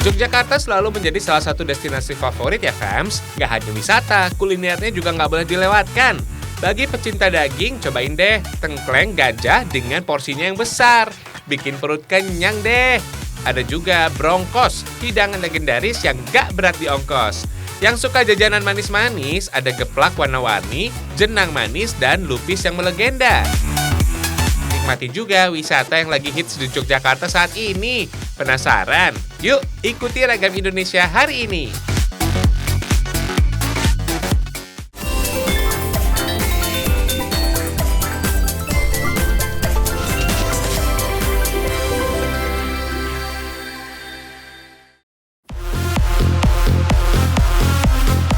Yogyakarta selalu menjadi salah satu destinasi favorit ya fams. Gak hanya wisata, kulinernya juga nggak boleh dilewatkan. Bagi pecinta daging, cobain deh tengkleng gajah dengan porsinya yang besar. Bikin perut kenyang deh. Ada juga brongkos, hidangan legendaris yang gak berat di ongkos. Yang suka jajanan manis-manis, ada geplak warna-warni, jenang manis, dan lupis yang melegenda. Nikmati juga wisata yang lagi hits di Yogyakarta saat ini. Penasaran? Yuk, ikuti Ragam Indonesia hari ini.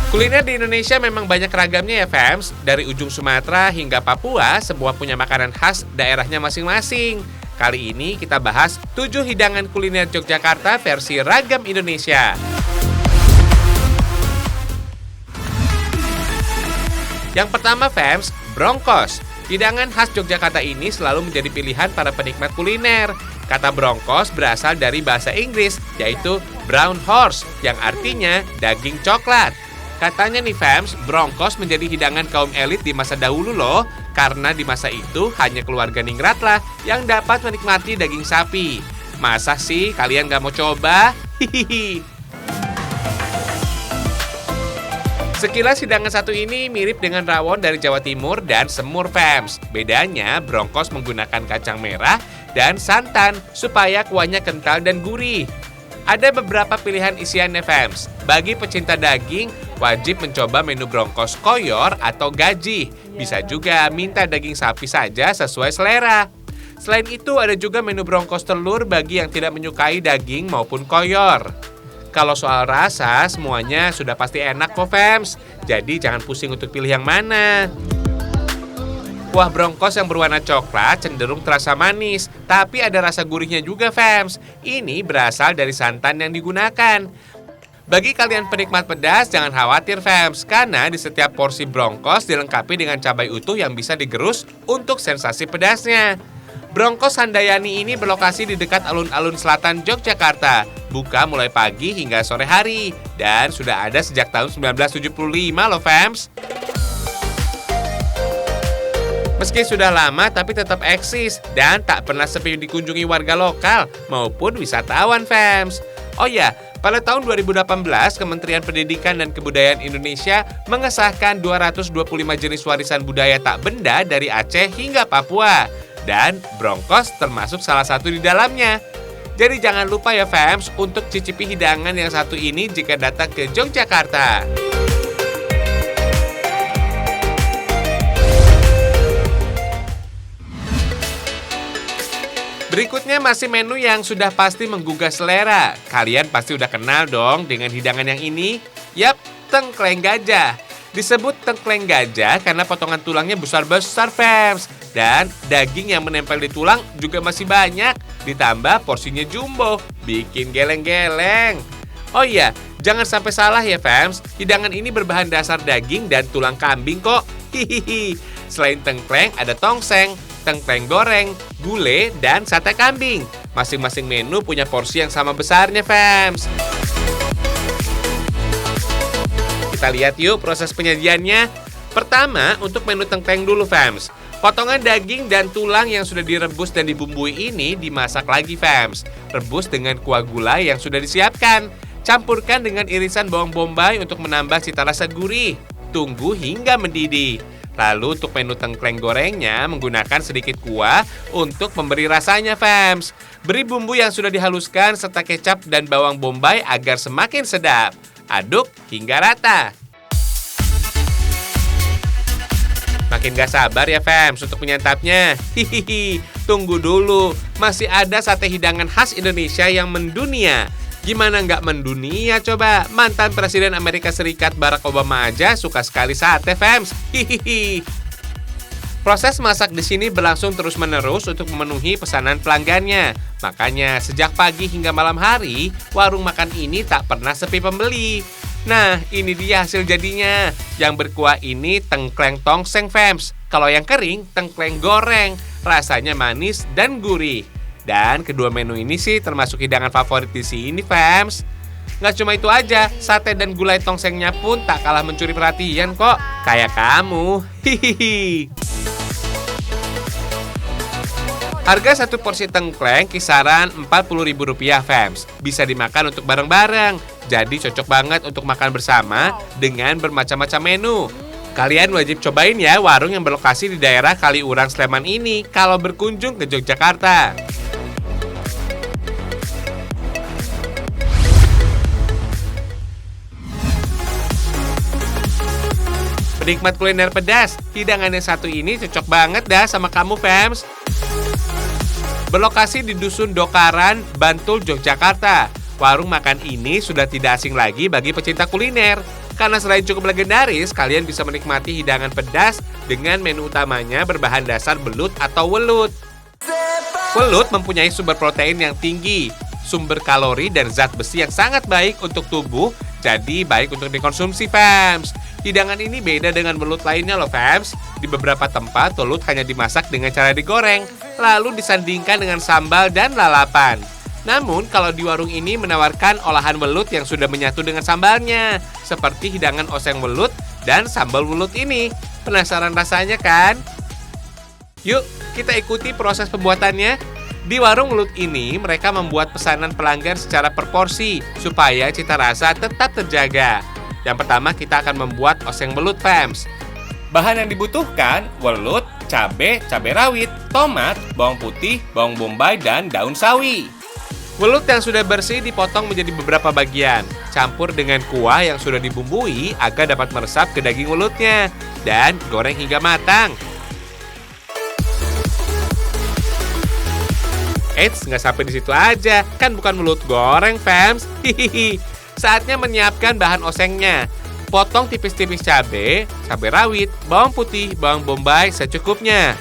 Kuliner di Indonesia memang banyak ragamnya ya fams. Dari ujung Sumatera hingga Papua, semua punya makanan khas daerahnya masing-masing. Kali ini kita bahas 7 hidangan kuliner Yogyakarta versi Ragam Indonesia. Yang pertama fams, brongkos. Hidangan khas Yogyakarta ini selalu menjadi pilihan para penikmat kuliner. Kata brongkos berasal dari bahasa Inggris, yaitu brown horse, yang artinya daging coklat. Katanya nih fams, brongkos menjadi hidangan kaum elit di masa dahulu loh. Karena di masa itu hanya keluarga ningrat lah yang dapat menikmati daging sapi. Masa sih kalian gak mau coba? Hihihi. Sekilas hidangan satu ini mirip dengan rawon dari Jawa Timur dan semur fams. Bedanya brongkos menggunakan kacang merah dan santan supaya kuahnya kental dan gurih. Ada beberapa pilihan isiannya fams. Bagi pecinta daging, wajib mencoba menu brongkos koyor atau gaji. Bisa juga minta daging sapi saja sesuai selera. Selain itu ada juga menu brongkos telur bagi yang tidak menyukai daging maupun koyor. Kalau soal rasa, semuanya sudah pasti enak kok fams. Jadi jangan pusing untuk pilih yang mana. Kuah brongkos yang berwarna coklat cenderung terasa manis, tapi ada rasa gurihnya juga fams. Ini berasal dari santan yang digunakan. Bagi kalian penikmat pedas, jangan khawatir fams, karena di setiap porsi brongkos dilengkapi dengan cabai utuh yang bisa digerus untuk sensasi pedasnya. Brongkos Handayani ini berlokasi di dekat alun-alun selatan Yogyakarta. Buka mulai pagi hingga sore hari, dan sudah ada sejak tahun 1975 loh fams. Meski sudah lama tapi tetap eksis dan tak pernah sepi dikunjungi warga lokal maupun wisatawan fams. Oh ya, pada tahun 2018 Kementerian Pendidikan dan Kebudayaan Indonesia mengesahkan 225 jenis warisan budaya tak benda dari Aceh hingga Papua. Dan brongkos termasuk salah satu di dalamnya. Jadi jangan lupa ya fams untuk cicipi hidangan yang satu ini jika datang ke Yogyakarta. Berikutnya masih menu yang sudah pasti menggugah selera. Kalian pasti udah kenal dong dengan hidangan yang ini. Yap, tengkleng gajah. Disebut tengkleng gajah karena potongan tulangnya besar-besar fams. Dan daging yang menempel di tulang juga masih banyak. Ditambah porsinya jumbo, bikin geleng-geleng. Oh iya, jangan sampai salah ya fams. Hidangan ini berbahan dasar daging dan tulang kambing kok. Hihihi. Selain tengkleng ada tongseng, tengkleng goreng, gulai, dan sate kambing. Masing-masing menu punya porsi yang sama besarnya, fams. Kita lihat yuk proses penyajiannya. Pertama, untuk menu tengkleng dulu, fams. Potongan daging dan tulang yang sudah direbus dan dibumbui ini dimasak lagi, fams. Rebus dengan kuah gulai yang sudah disiapkan. Campurkan dengan irisan bawang bombay untuk menambah cita rasa gurih. Tunggu hingga mendidih. Lalu untuk menu tengkleng gorengnya menggunakan sedikit kuah untuk memberi rasanya, fams. Beri bumbu yang sudah dihaluskan serta kecap dan bawang bombay agar semakin sedap. Aduk hingga rata. Makin gak sabar ya fams untuk menyantapnya. Hihihi, tunggu dulu. Masih ada sate hidangan khas Indonesia yang mendunia. Gimana nggak mendunia coba? Mantan Presiden Amerika Serikat Barack Obama aja suka sekali sate fams. Hihihi. Proses masak di sini berlangsung terus-menerus untuk memenuhi pesanan pelanggannya. Makanya sejak pagi hingga malam hari, warung makan ini tak pernah sepi pembeli. Nah, ini dia hasil jadinya. Yang berkuah ini tengkleng tongseng fams. Kalau yang kering, tengkleng goreng. Rasanya manis dan gurih. Dan kedua menu ini sih termasuk hidangan favorit di sini, fams. Nggak cuma itu aja, sate dan gulai tongsengnya pun tak kalah mencuri perhatian kok. Kayak kamu. Hihihi. Harga satu porsi tengkleng kisaran Rp40.000, fams. Bisa dimakan untuk bareng-bareng. Jadi cocok banget untuk makan bersama dengan bermacam-macam menu. Kalian wajib cobain ya warung yang berlokasi di daerah Kaliurang, Sleman ini kalau berkunjung ke Yogyakarta. Penikmat kuliner pedas, hidangan yang satu ini cocok banget dah sama kamu, fams. Berlokasi di Dusun Dokaran, Bantul, Yogyakarta. Warung makan ini sudah tidak asing lagi bagi pecinta kuliner. Karena selain cukup legendaris, kalian bisa menikmati hidangan pedas dengan menu utamanya berbahan dasar belut atau welut. Welut mempunyai sumber protein yang tinggi, sumber kalori dan zat besi yang sangat baik untuk tubuh, jadi baik untuk dikonsumsi, fams. Hidangan ini beda dengan welut lainnya loh, fams. Di beberapa tempat, welut hanya dimasak dengan cara digoreng, lalu disandingkan dengan sambal dan lalapan. Namun, kalau di warung ini menawarkan olahan welut yang sudah menyatu dengan sambalnya, seperti hidangan oseng welut dan sambal welut ini. Penasaran rasanya kan? Yuk, kita ikuti proses pembuatannya. Di warung welut ini, mereka membuat pesanan pelanggan secara per porsi, supaya cita rasa tetap terjaga. Yang pertama, kita akan membuat oseng welut, fams. Bahan yang dibutuhkan, welut, cabai rawit, tomat, bawang putih, bawang bombay, dan daun sawi. Welut yang sudah bersih dipotong menjadi beberapa bagian. Campur dengan kuah yang sudah dibumbui agar dapat meresap ke daging welutnya. Dan goreng hingga matang. Eits, nggak sampai di situ aja. Kan bukan welut goreng, fams. Hihihi. Saatnya menyiapkan bahan osengnya. Potong tipis-tipis cabai rawit, bawang putih, bawang bombay secukupnya.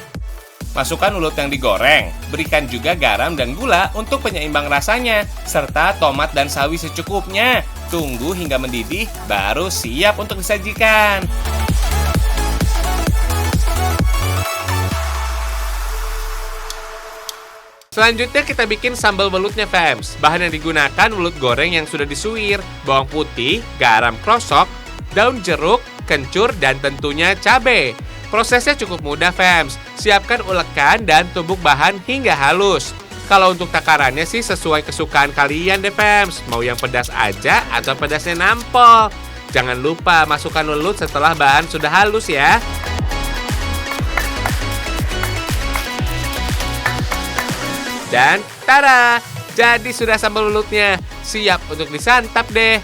Masukkan welut yang digoreng, berikan juga garam dan gula untuk penyeimbang rasanya, serta tomat dan sawi secukupnya. Tunggu hingga mendidih, baru siap untuk disajikan. Selanjutnya kita bikin sambal welutnya, fams. Bahan yang digunakan welut goreng yang sudah disuir, bawang putih, garam krosok, daun jeruk, kencur, dan tentunya cabai. Prosesnya cukup mudah, fams. Siapkan ulekan dan tumbuk bahan hingga halus. Kalau untuk takarannya sih sesuai kesukaan kalian deh, fams. Mau yang pedas aja atau pedasnya nampol. Jangan lupa masukkan welut setelah bahan sudah halus ya. Dan tada! Jadi sudah sambal welutnya. Siap untuk disantap deh.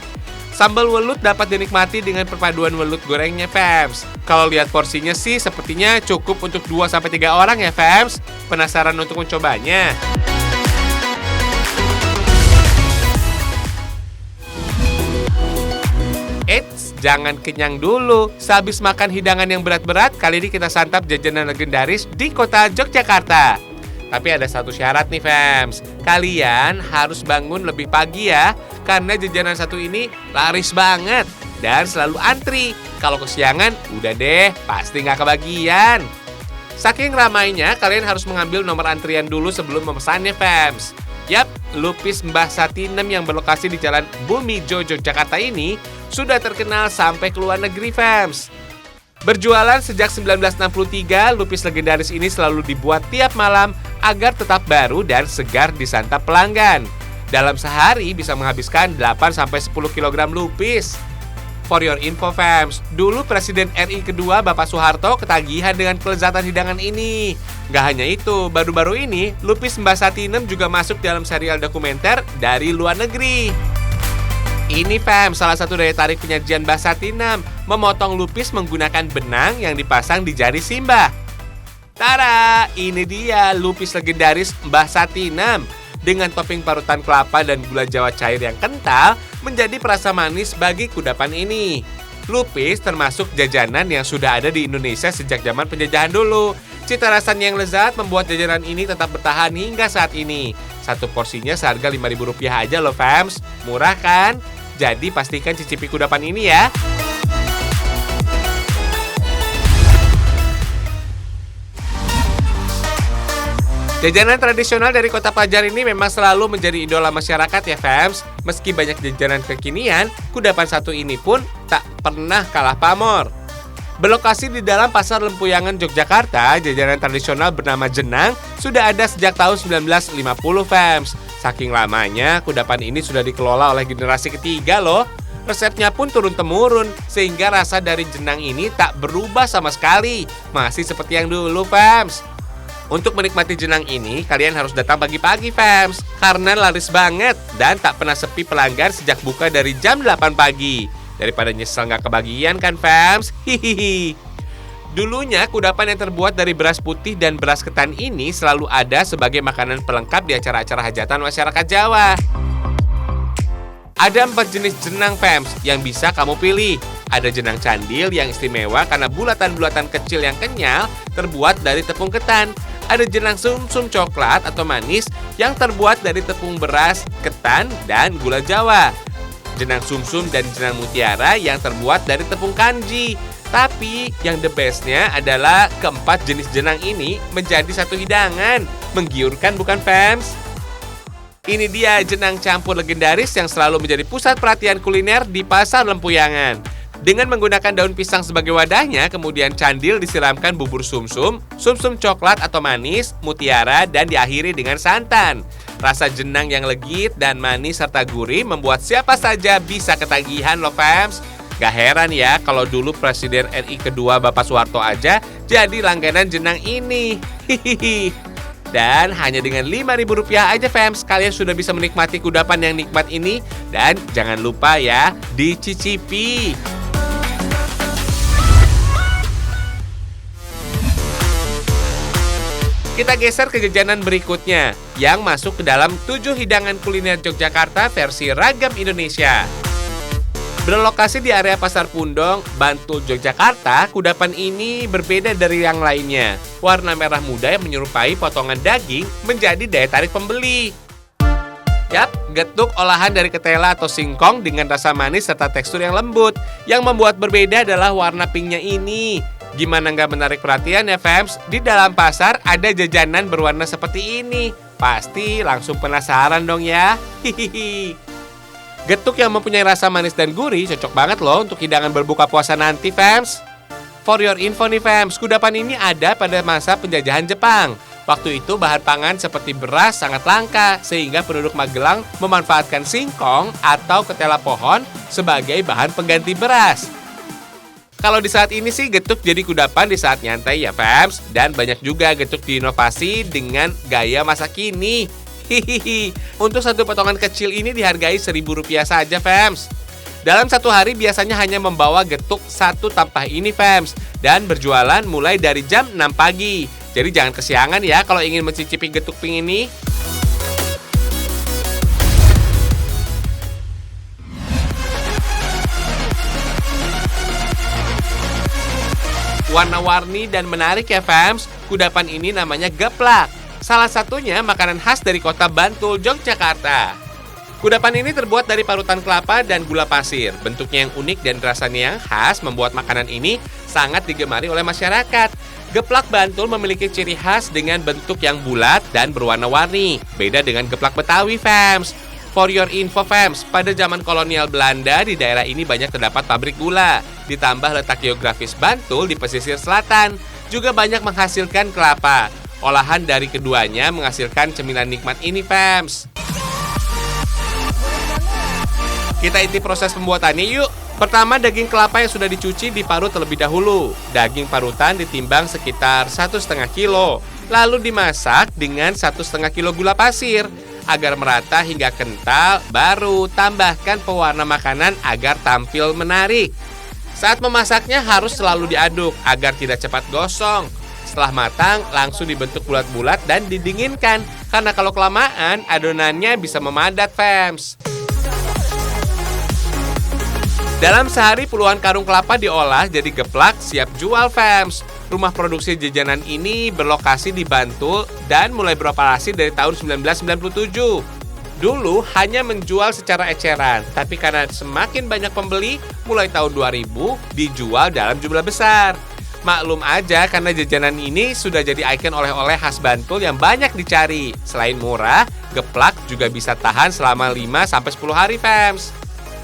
Sambal welut dapat dinikmati dengan perpaduan welut gorengnya, fams. Kalau lihat porsinya sih sepertinya cukup untuk 2-3 orang ya, fams. Penasaran untuk mencobanya? Eits, jangan kenyang dulu. Sehabis makan hidangan yang berat-berat, kali ini kita santap jajanan legendaris di kota Yogyakarta. Tapi ada satu syarat nih, fams. Kalian harus bangun lebih pagi ya, karena jajanan satu ini laris banget dan selalu antri. Kalau kesiangan, udah deh, pasti nggak kebagian. Saking ramainya, kalian harus mengambil nomor antrian dulu sebelum memesannya, fams. Yap, Lupis Mbah Satinem yang berlokasi di Jalan Bumijo, Yogyakarta ini sudah terkenal sampai ke luar negeri, fams. Berjualan sejak 1963, lupis legendaris ini selalu dibuat tiap malam agar tetap baru dan segar disantap pelanggan. Dalam sehari bisa menghabiskan 8-10 kg lupis. For your info, fams, dulu Presiden RI kedua Bapak Soeharto ketagihan dengan kelezatan hidangan ini. Gak hanya itu, baru-baru ini Lupis Mbah Satinem juga masuk dalam serial dokumenter dari luar negeri. Ini, fam, salah satu daya tarik penyajian Mbah Satinem, memotong lupis menggunakan benang yang dipasang di jari Simbah. Tada, ini dia lupis legendaris Mbah Satinem. Dengan topping parutan kelapa dan gula jawa cair yang kental, menjadi perasa manis bagi kudapan ini. Lupis termasuk jajanan yang sudah ada di Indonesia sejak zaman penjajahan dulu. Cita rasanya yang lezat membuat jajanan ini tetap bertahan hingga saat ini. Satu porsinya seharga Rp5.000 aja loh, fams. Murah kan? Jadi pastikan cicipi kudapan ini ya. Jajanan tradisional dari Kota Pelajar ini memang selalu menjadi idola masyarakat ya fams. Meski banyak jajanan kekinian, kudapan satu ini pun tak pernah kalah pamor. Berlokasi di dalam Pasar Lempuyangan Yogyakarta, jajanan tradisional bernama jenang sudah ada sejak tahun 1950 fams. Saking lamanya, kudapan ini sudah dikelola oleh generasi ketiga loh. Resepnya pun turun-temurun, sehingga rasa dari jenang ini tak berubah sama sekali. Masih seperti yang dulu fams. Untuk menikmati jenang ini, kalian harus datang pagi-pagi fams, karena laris banget dan tak pernah sepi pelanggan sejak buka dari jam 8 pagi. Daripada nyesel nggak kebagian kan fams? Hihihi. Dulunya kudapan yang terbuat dari beras putih dan beras ketan ini selalu ada sebagai makanan pelengkap di acara-acara hajatan masyarakat Jawa. Ada 4 jenis jenang fams yang bisa kamu pilih. Ada jenang candil yang istimewa karena bulatan-bulatan kecil yang kenyal terbuat dari tepung ketan. Ada jenang sumsum coklat atau manis yang terbuat dari tepung beras, ketan, dan gula Jawa. Jenang sumsum dan jenang mutiara yang terbuat dari tepung kanji. Tapi yang the bestnya adalah keempat jenis jenang ini menjadi satu hidangan. Menggiurkan bukan fams? Ini dia jenang campur legendaris yang selalu menjadi pusat perhatian kuliner di Pasar Lempuyangan. Dengan menggunakan daun pisang sebagai wadahnya, kemudian candil disiramkan bubur sumsum, sumsum coklat atau manis, mutiara, dan diakhiri dengan santan. Rasa jenang yang legit dan manis serta gurih membuat siapa saja bisa ketagihan loh fams. Gak heran ya kalau dulu Presiden RI kedua Bapak Soeharto aja jadi langganan jenang ini. Hihihi. Dan hanya dengan Rp5.000 aja fams, kalian sudah bisa menikmati kudapan yang nikmat ini. Dan jangan lupa ya, dicicipi. Kita geser ke jajanan berikutnya, yang masuk ke dalam 7 hidangan kuliner Yogyakarta versi ragam Indonesia. Berlokasi di area Pasar Pundong, Bantul, Yogyakarta, kudapan ini berbeda dari yang lainnya. Warna merah muda yang menyerupai potongan daging menjadi daya tarik pembeli. Yap, getuk olahan dari ketela atau singkong dengan rasa manis serta tekstur yang lembut. Yang membuat berbeda adalah warna pinknya ini. Gimana nggak menarik perhatian ya fams? Di dalam pasar ada jajanan berwarna seperti ini. Pasti langsung penasaran dong ya. Hihihi. Getuk yang mempunyai rasa manis dan gurih cocok banget loh untuk hidangan berbuka puasa nanti fams. For your info nih fams, kudapan ini ada pada masa penjajahan Jepang. Waktu itu bahan pangan seperti beras sangat langka, sehingga penduduk Magelang memanfaatkan singkong atau ketela pohon sebagai bahan pengganti beras. Kalau di saat ini sih getuk jadi kudapan di saat nyantai ya fams. Dan banyak juga getuk diinovasi dengan gaya masa kini. Hihihi. Untuk satu potongan kecil ini dihargai Rp1.000 saja fams. Dalam satu hari biasanya hanya membawa getuk satu tampah ini fams. Dan berjualan mulai dari jam 6 pagi. Jadi jangan kesiangan ya kalau ingin mencicipi getuk pink ini. Warna-warni dan menarik ya fams, kudapan ini namanya geplak. Salah satunya makanan khas dari kota Bantul, Yogyakarta. Kudapan ini terbuat dari parutan kelapa dan gula pasir. Bentuknya yang unik dan rasanya yang khas membuat makanan ini sangat digemari oleh masyarakat. Geplak Bantul memiliki ciri khas dengan bentuk yang bulat dan berwarna-warni. Beda dengan geplak Betawi fams. For your info fams, pada zaman kolonial Belanda di daerah ini banyak terdapat pabrik gula. Ditambah letak geografis Bantul di pesisir selatan, juga banyak menghasilkan kelapa. Olahan dari keduanya menghasilkan cemilan nikmat ini fams. Kita intip proses pembuatannya yuk. Pertama, daging kelapa yang sudah dicuci diparut terlebih dahulu. Daging parutan ditimbang sekitar 1,5 kilo. Lalu dimasak dengan 1,5 kilo gula pasir. Agar merata hingga kental, baru tambahkan pewarna makanan agar tampil menarik. Saat memasaknya harus selalu diaduk agar tidak cepat gosong. Setelah matang, langsung dibentuk bulat-bulat dan didinginkan. Karena kalau kelamaan, adonannya bisa memadat fams. Dalam sehari puluhan karung kelapa diolah jadi geplak siap jual fams. Rumah produksi jajanan ini berlokasi di Bantul dan mulai beroperasi dari tahun 1997. Dulu hanya menjual secara eceran, tapi karena semakin banyak pembeli, mulai tahun 2000 dijual dalam jumlah besar. Maklum aja karena jajanan ini sudah jadi ikon oleh-oleh khas Bantul yang banyak dicari. Selain murah, geplak juga bisa tahan selama 5-10 hari, fams.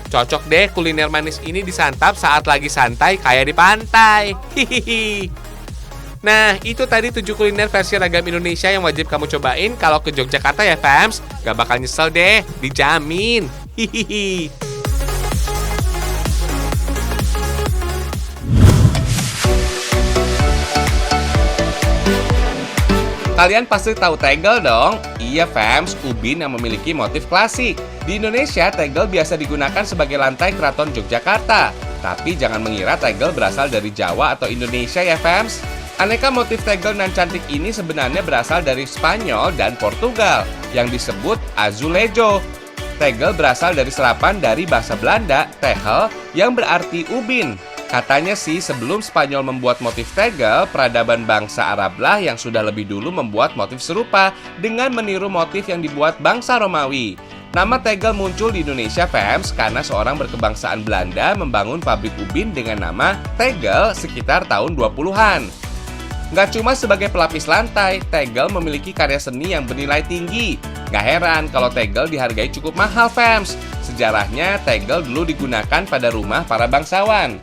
Cocok deh kuliner manis ini disantap saat lagi santai kayak di pantai. Hihihi. Nah, itu tadi 7 kuliner versi ragam Indonesia yang wajib kamu cobain kalau ke Yogyakarta ya, fams. Gak bakal nyesel deh, dijamin. Hihihi. Kalian pasti tahu tegel dong? Iya, fams, ubin yang memiliki motif klasik. Di Indonesia, tegel biasa digunakan sebagai lantai keraton Yogyakarta. Tapi jangan mengira tegel berasal dari Jawa atau Indonesia ya, fams. Aneka motif tegel nan cantik ini sebenarnya berasal dari Spanyol dan Portugal yang disebut azulejo. Tegel berasal dari serapan dari bahasa Belanda, tegel, yang berarti ubin. Katanya sih sebelum Spanyol membuat motif tegel, peradaban bangsa Arablah yang sudah lebih dulu membuat motif serupa dengan meniru motif yang dibuat bangsa Romawi. Nama tegel muncul di Indonesia, fams, karena seorang berkebangsaan Belanda membangun pabrik ubin dengan nama Tegel sekitar tahun 20-an. Nggak cuma sebagai pelapis lantai, tegel memiliki karya seni yang bernilai tinggi. Nggak heran kalau tegel dihargai cukup mahal, fams. Sejarahnya, tegel dulu digunakan pada rumah para bangsawan.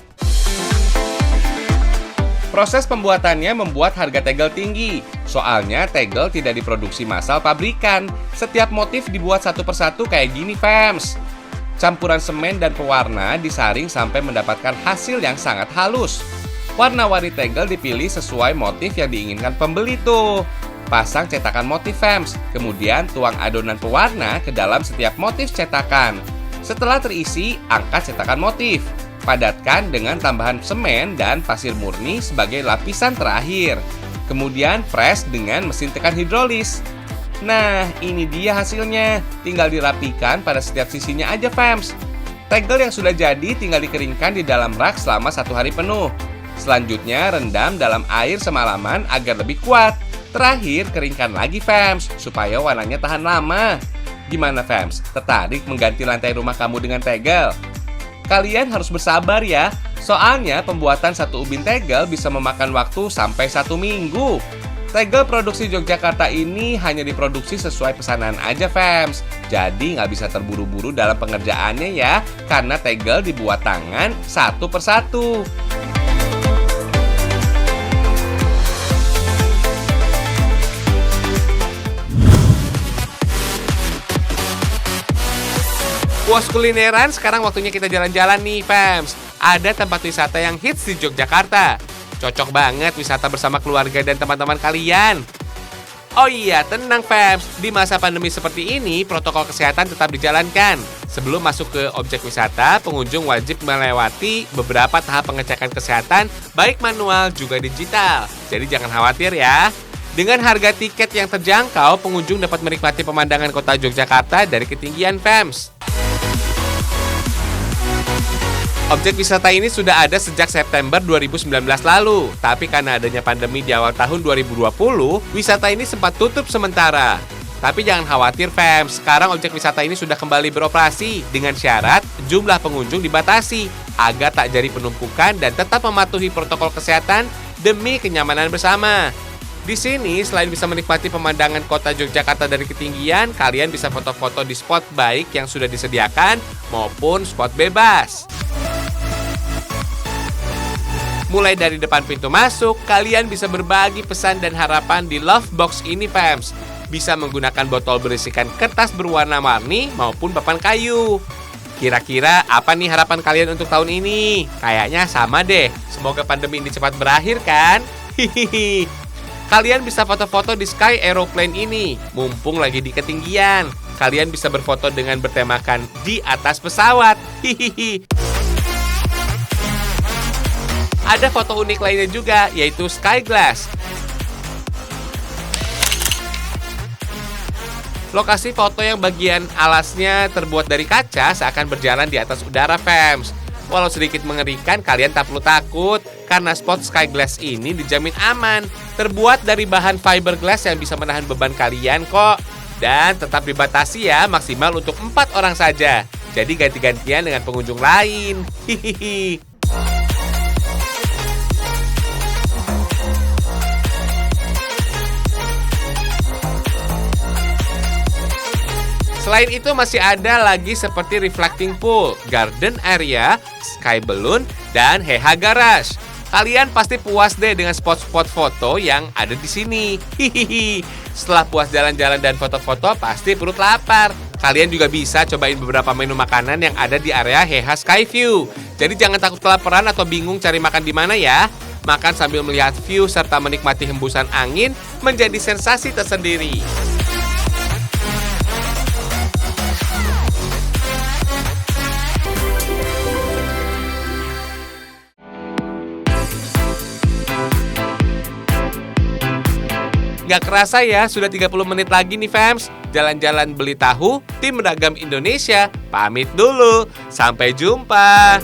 Proses pembuatannya membuat harga tegel tinggi. Soalnya tegel tidak diproduksi massal pabrikan. Setiap motif dibuat satu persatu kayak gini, fams. Campuran semen dan pewarna disaring sampai mendapatkan hasil yang sangat halus. Warna-warni tegel dipilih sesuai motif yang diinginkan pembeli tuh. Pasang cetakan motif, fams. Kemudian tuang adonan pewarna ke dalam setiap motif cetakan. Setelah terisi, angkat cetakan motif. Padatkan dengan tambahan semen dan pasir murni sebagai lapisan terakhir. Kemudian press dengan mesin tekan hidrolis. Nah, ini dia hasilnya. Tinggal dirapikan pada setiap sisinya aja, fams. Tegel yang sudah jadi tinggal dikeringkan di dalam rak selama 1 hari penuh. Selanjutnya rendam dalam air semalaman agar lebih kuat. Terakhir keringkan lagi, fams, supaya warnanya tahan lama. Gimana, fams? Tertarik mengganti lantai rumah kamu dengan tegel? Kalian harus bersabar ya, soalnya pembuatan satu ubin tegel bisa memakan waktu sampai 1 minggu. Tegel produksi Yogyakarta ini hanya diproduksi sesuai pesanan aja, fams. Jadi nggak bisa terburu-buru dalam pengerjaannya ya, karena tegel dibuat tangan satu persatu. Puas kulineran, sekarang waktunya kita jalan-jalan nih, fams. Ada tempat wisata yang hits di Yogyakarta. Cocok banget wisata bersama keluarga dan teman-teman kalian. Oh iya, tenang, fams. Di masa pandemi seperti ini, protokol kesehatan tetap dijalankan. Sebelum masuk ke objek wisata, pengunjung wajib melewati beberapa tahap pengecekan kesehatan, baik manual juga digital. Jadi jangan khawatir ya. Dengan harga tiket yang terjangkau, pengunjung dapat menikmati pemandangan kota Yogyakarta dari ketinggian, fams. Objek wisata ini sudah ada sejak September 2019 lalu, tapi karena adanya pandemi di awal tahun 2020, wisata ini sempat tutup sementara. Tapi jangan khawatir, fams, sekarang objek wisata ini sudah kembali beroperasi dengan syarat jumlah pengunjung dibatasi agar tak jadi penumpukan dan tetap mematuhi protokol kesehatan demi kenyamanan bersama. Di sini, selain bisa menikmati pemandangan kota Yogyakarta dari ketinggian, kalian bisa foto-foto di spot baik yang sudah disediakan maupun spot bebas. Mulai dari depan pintu masuk, kalian bisa berbagi pesan dan harapan di Love Box ini, fams. Bisa menggunakan botol berisikan kertas berwarna-warni maupun papan kayu. Kira-kira apa nih harapan kalian untuk tahun ini? Kayaknya sama deh. Semoga pandemi ini cepat berakhir kan? Hihihi. Kalian bisa foto-foto di Sky Aeroplane ini, mumpung lagi di ketinggian. Kalian bisa berfoto dengan bertemakan di atas pesawat. Hihihi. Ada foto unik lainnya juga, yaitu Sky Glass. Lokasi foto yang bagian alasnya terbuat dari kaca seakan berjalan di atas udara, fams. Walau sedikit mengerikan, kalian tak perlu takut, karena spot Sky Glass ini dijamin aman. Terbuat dari bahan fiberglass yang bisa menahan beban kalian kok. Dan tetap dibatasi ya, maksimal untuk 4 orang saja. Jadi ganti-gantian dengan pengunjung lain. Hihihi. Selain itu masih ada lagi seperti reflecting pool, garden area, sky balloon, dan Heha Garage. Kalian pasti puas deh dengan spot-spot foto yang ada di sini. Hihihi. Setelah puas jalan-jalan dan foto-foto, pasti perut lapar. Kalian juga bisa cobain beberapa menu makanan yang ada di area Heha Skyview. Jadi jangan takut kelaparan atau bingung cari makan di mana ya. Makan sambil melihat view serta menikmati hembusan angin menjadi sensasi tersendiri. Gak kerasa ya, sudah 30 menit lagi nih fams. Jalan-jalan beli tahu, tim Ragam Indonesia pamit dulu. Sampai jumpa.